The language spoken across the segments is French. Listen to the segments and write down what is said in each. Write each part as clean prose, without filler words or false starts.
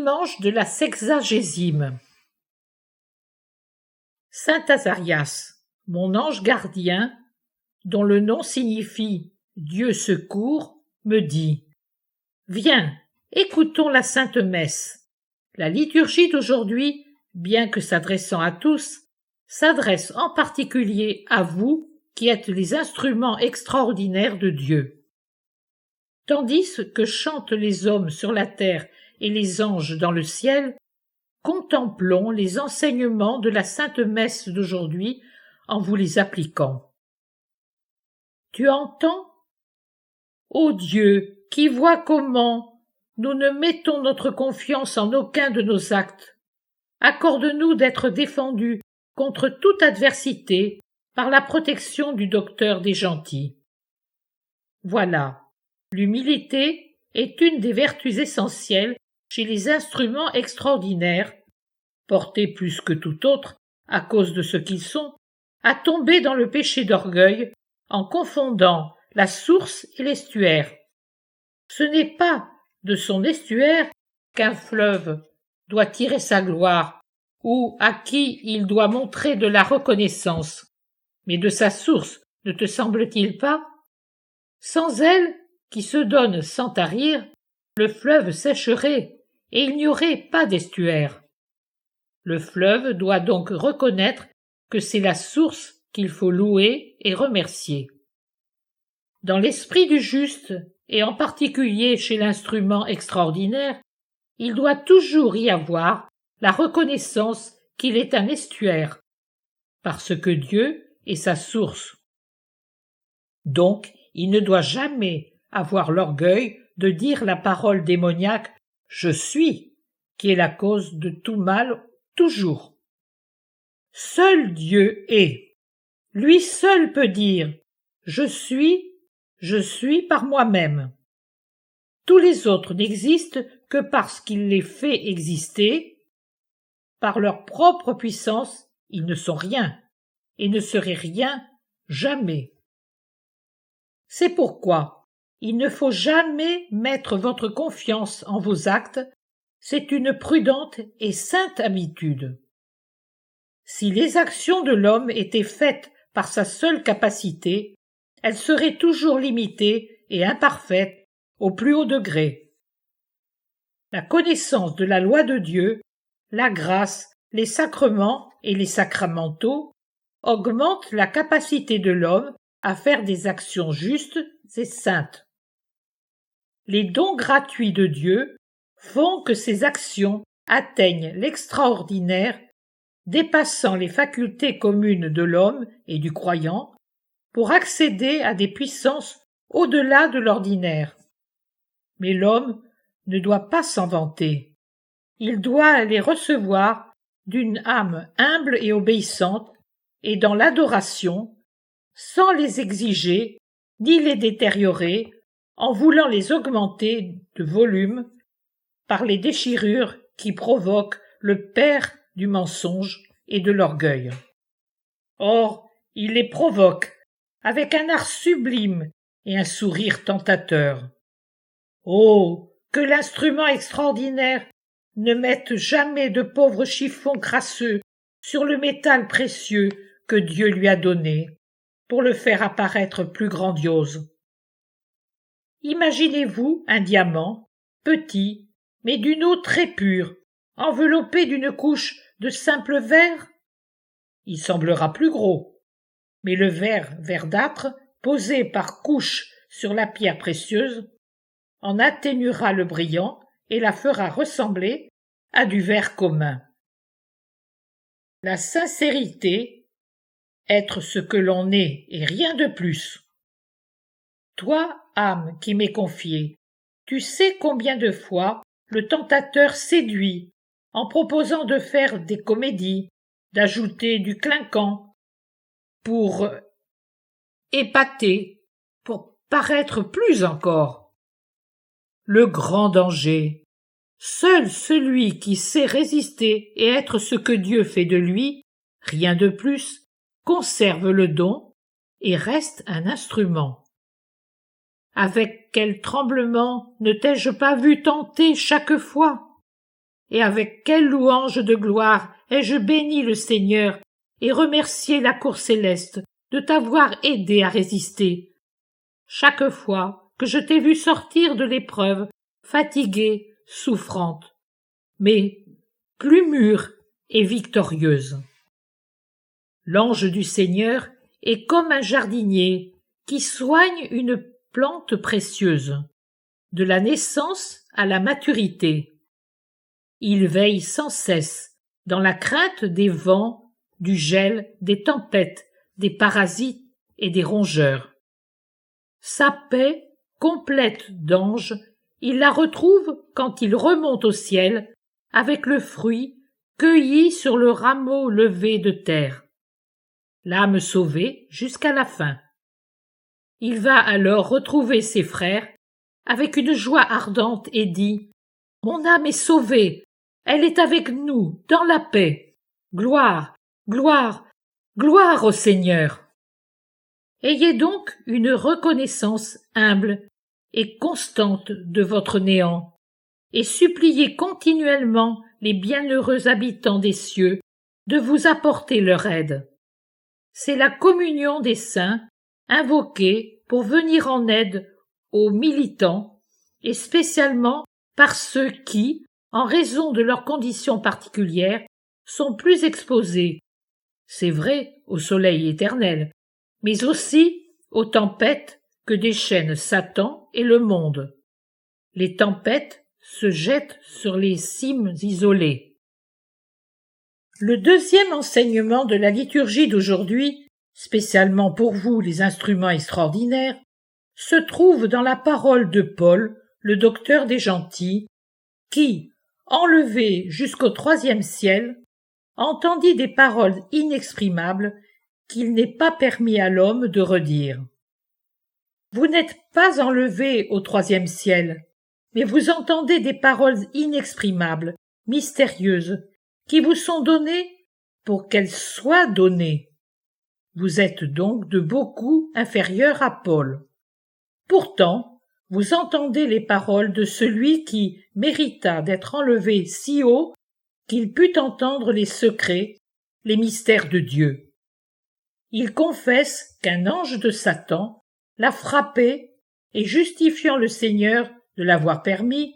Dimanche de la sexagésime. Saint Azarias, mon ange gardien, dont le nom signifie Dieu secours, me dit: Viens, écoutons la Sainte Messe. La liturgie d'aujourd'hui, bien que s'adressant à tous, s'adresse en particulier à vous qui êtes les instruments extraordinaires de Dieu. Tandis que chantent les hommes sur la terre et les anges dans le ciel, contemplons les enseignements de la Sainte Messe d'aujourd'hui en vous les appliquant. Tu entends? Ô Dieu, qui vois comment nous ne mettons notre confiance en aucun de nos actes, accorde-nous d'être défendus contre toute adversité par la protection du docteur des gentils. Voilà, l'humilité est une des vertus essentielles chez les instruments extraordinaires, portés plus que tout autre, à cause de ce qu'ils sont, à tomber dans le péché d'orgueil en confondant la source et l'estuaire. Ce n'est pas de son estuaire qu'un fleuve doit tirer sa gloire ou à qui il doit montrer de la reconnaissance, mais de sa source, ne te semble-t-il pas? Sans elle, qui se donne sans tarir, le fleuve sécherait et il n'y aurait pas d'estuaire. Le fleuve doit donc reconnaître que c'est la source qu'il faut louer et remercier. Dans l'esprit du juste, et en particulier chez l'instrument extraordinaire, il doit toujours y avoir la reconnaissance qu'il est un estuaire, parce que Dieu est sa source. Donc, il ne doit jamais avoir l'orgueil de dire la parole démoniaque « Je suis », qui est la cause de tout mal toujours. Seul Dieu est. Lui seul peut dire « Je suis par moi-même ». Tous les autres n'existent que parce qu'il les fait exister. Par leur propre puissance, ils ne sont rien, et ne seraient rien jamais. C'est pourquoi il ne faut jamais mettre votre confiance en vos actes, c'est une prudente et sainte habitude. Si les actions de l'homme étaient faites par sa seule capacité, elles seraient toujours limitées et imparfaites au plus haut degré. La connaissance de la loi de Dieu, la grâce, les sacrements et les sacramentaux augmentent la capacité de l'homme à faire des actions justes et saintes. Les dons gratuits de Dieu font que ces actions atteignent l'extraordinaire, dépassant les facultés communes de l'homme et du croyant, pour accéder à des puissances au-delà de l'ordinaire. Mais l'homme ne doit pas s'en vanter. Il doit les recevoir d'une âme humble et obéissante, et dans l'adoration, sans les exiger ni les détériorer, en voulant les augmenter de volume par les déchirures qui provoquent le père du mensonge et de l'orgueil. Or, il les provoque avec un art sublime et un sourire tentateur. Oh, que l'instrument extraordinaire ne mette jamais de pauvres chiffons crasseux sur le métal précieux que Dieu lui a donné, pour le faire apparaître plus grandiose. Imaginez-vous un diamant, petit, mais d'une eau très pure, enveloppé d'une couche de simple verre? Il semblera plus gros, mais le verre verdâtre, posé par couche sur la pierre précieuse, en atténuera le brillant et la fera ressembler à du verre commun. La sincérité, être ce que l'on est et rien de plus. Toi, âme qui m'est confiée, tu sais combien de fois le tentateur séduit en proposant de faire des comédies, d'ajouter du clinquant, pour épater, pour paraître plus encore. Le grand danger. Seul celui qui sait résister et être ce que Dieu fait de lui, rien de plus, conserve le don et reste un instrument. Avec quel tremblement ne t'ai-je pas vu tenter chaque fois? et avec quelle louange de gloire ai-je béni le Seigneur et remercié la cour céleste de t'avoir aidé à résister. Chaque fois que je t'ai vu sortir de l'épreuve, fatiguée, souffrante, mais plus mûre et victorieuse. L'ange du Seigneur est comme un jardinier qui soigne une plante précieuse, de la naissance à la maturité. Il veille sans cesse, dans la crainte des vents, du gel, des tempêtes, des parasites et des rongeurs. Sa paix, complète d'ange, il la retrouve quand il remonte au ciel avec le fruit cueilli sur le rameau levé de terre. L'âme sauvée jusqu'à la fin. Il va alors retrouver ses frères avec une joie ardente et dit « Mon âme est sauvée, elle est avec nous, dans la paix. Gloire, gloire, gloire au Seigneur. » Ayez donc une reconnaissance humble et constante de votre néant, et suppliez continuellement les bienheureux habitants des cieux de vous apporter leur aide. C'est la communion des saints, invoquée pour venir en aide aux militants, et spécialement par ceux qui, en raison de leurs conditions particulières, sont plus exposés, c'est vrai, au soleil éternel, mais aussi aux tempêtes que déchaînent Satan et le monde. Les tempêtes se jettent sur les cimes isolées. Le deuxième enseignement de la liturgie d'aujourd'hui, spécialement pour vous les instruments extraordinaires, se trouve dans la parole de Paul, le docteur des gentils, qui, enlevé jusqu'au 3e ciel, entendit des paroles inexprimables qu'il n'est pas permis à l'homme de redire. Vous n'êtes pas enlevé au 3e ciel, mais vous entendez des paroles inexprimables, mystérieuses, qui vous sont données pour qu'elles soient données. Vous êtes donc de beaucoup inférieur à Paul. Pourtant, vous entendez les paroles de celui qui mérita d'être enlevé si haut qu'il put entendre les secrets, les mystères de Dieu. Il confesse qu'un ange de Satan l'a frappé et, justifiant le Seigneur de l'avoir permis,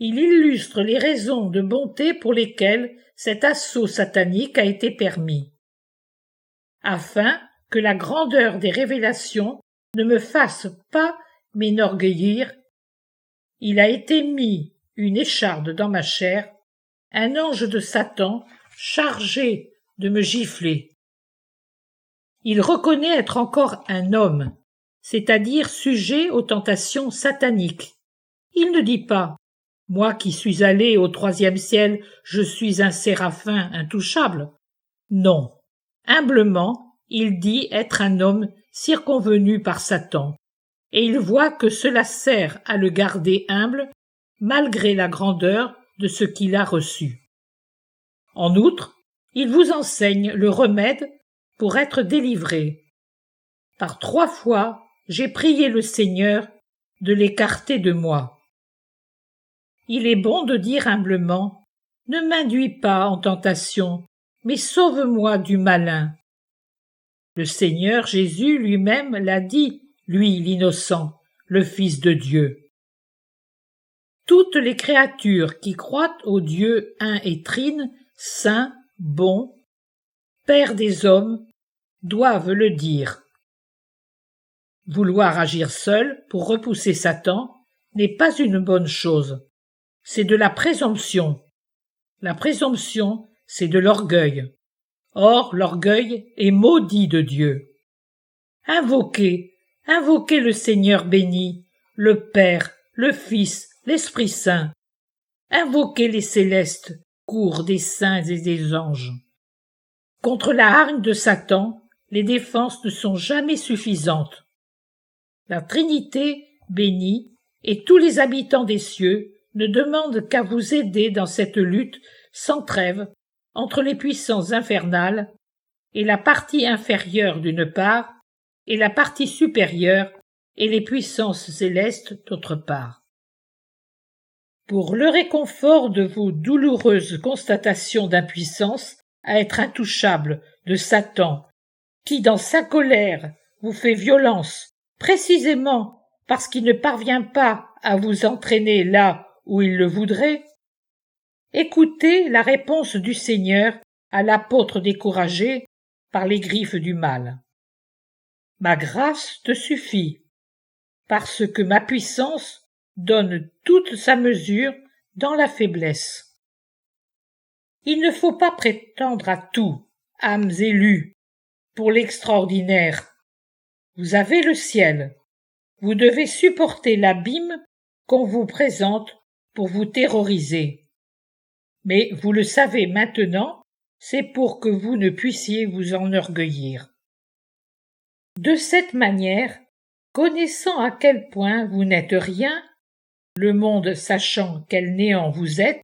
il illustre les raisons de bonté pour lesquelles cet assaut satanique a été permis. Afin que la grandeur des révélations ne me fasse pas m'enorgueillir, il a été mis une écharde dans ma chair, un ange de Satan chargé de me gifler. Il reconnaît être encore un homme, c'est-à-dire sujet aux tentations sataniques. Il ne dit pas « Moi qui suis allé au 3e ciel, je suis un séraphin intouchable ». Non, humblement, il dit être un homme circonvenu par Satan, et il voit que cela sert à le garder humble malgré la grandeur de ce qu'il a reçu. En outre, il vous enseigne le remède pour être délivré. Par 3 fois, j'ai prié le Seigneur de l'écarter de moi. Il est bon de dire humblement « Ne m'induis pas en tentation, mais sauve-moi du malin ». Le Seigneur Jésus lui-même l'a dit, lui l'innocent, le Fils de Dieu. Toutes les créatures qui croient au Dieu un et trine, saint, bon, Père des hommes, doivent le dire. Vouloir agir seul pour repousser Satan n'est pas une bonne chose. C'est de la présomption. La présomption, c'est de l'orgueil. Or, l'orgueil est maudit de Dieu. Invoquez le Seigneur béni, le Père, le Fils, l'Esprit Saint. Invoquez les célestes cours des saints et des anges. Contre la hargne de Satan, les défenses ne sont jamais suffisantes. La Trinité bénie et tous les habitants des cieux ne demandent qu'à vous aider dans cette lutte sans trêve entre les puissances infernales et la partie inférieure d'une part et la partie supérieure et les puissances célestes d'autre part. pour le réconfort de vos douloureuses constatations d'impuissance à être intouchable de Satan, qui, dans sa colère, vous fait violence, précisément parce qu'il ne parvient pas à vous entraîner là où il le voudrait, écoutez la réponse du Seigneur à l'apôtre découragé par les griffes du mal. Ma grâce te suffit, parce que ma puissance donne toute sa mesure dans la faiblesse. Il ne faut pas prétendre à tout, âmes élues, pour l'extraordinaire. Vous avez le ciel. Vous devez supporter l'abîme qu'on vous présente pour vous terroriser. Mais vous le savez maintenant, c'est pour que vous ne puissiez vous enorgueillir. De cette manière, connaissant à quel point vous n'êtes rien, le monde sachant quel néant vous êtes,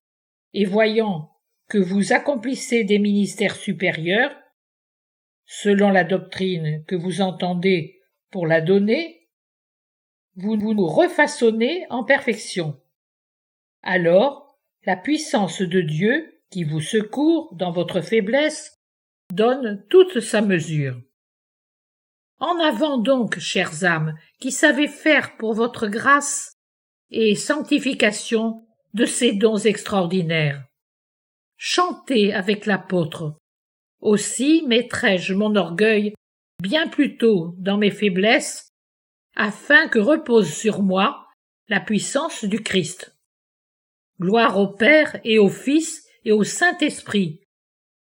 et voyant que vous accomplissez des ministères supérieurs, selon la doctrine que vous entendez pour la donner, vous vous refaçonnez en perfection. Alors, la puissance de Dieu, qui vous secourt dans votre faiblesse, donne toute sa mesure. En avant donc, chères âmes, qui savez faire pour votre grâce et sanctification de ces dons extraordinaires. Chantez avec l'apôtre. Aussi mettrai-je mon orgueil bien plus tôt dans mes faiblesses, afin que repose sur moi la puissance du Christ. Gloire au Père et au Fils et au Saint-Esprit.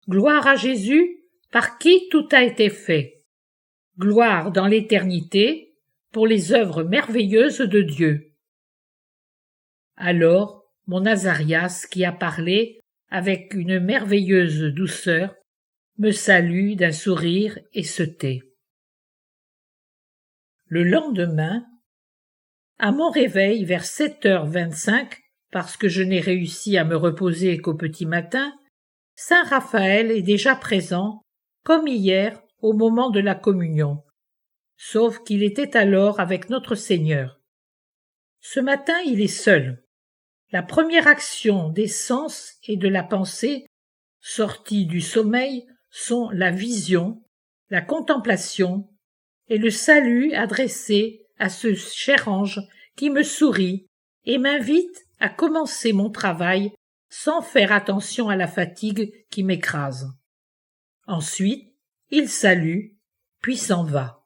Gloire à Jésus, par qui tout a été fait. Gloire dans l'éternité pour les œuvres merveilleuses de Dieu. Alors, mon Azarias, qui a parlé avec une merveilleuse douceur, me salue d'un sourire et se tait. Le lendemain, à mon réveil vers 7h25, parce que je n'ai réussi à me reposer qu'au petit matin, Saint Raphaël est déjà présent, comme hier, au moment de la communion, sauf qu'il était alors avec notre Seigneur. Ce matin, il est seul. La première action des sens et de la pensée, sortie du sommeil, sont la vision, la contemplation et le salut adressé à ce cher ange qui me sourit et m'invite à commencer mon travail sans faire attention à la fatigue qui m'écrase. Ensuite, il salue, puis s'en va.